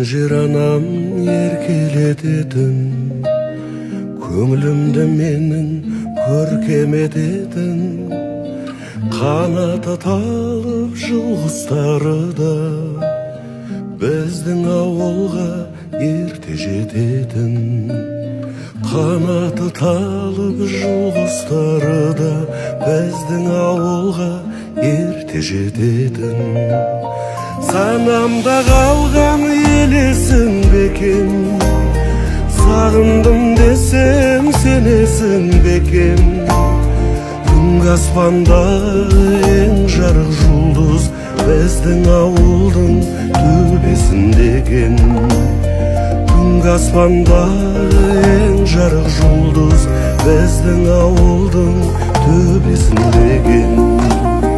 жер анам еркелететін, көңілімді менің көркемететін, қанаты талып жыл құстары да біздің ауылға ерте жететін. Қанаты талып жыл құстары да біздің ауылға ерте жететін. Санамда қалған елесің бекем, сағындым десем сенесің бекем. Түнгі аспанда ең жарық жұлдыз біздің ауылдың төбесінде екен. Түнгі аспанда ең жарық жұлдыз біздің ауылдың төбесінде екен.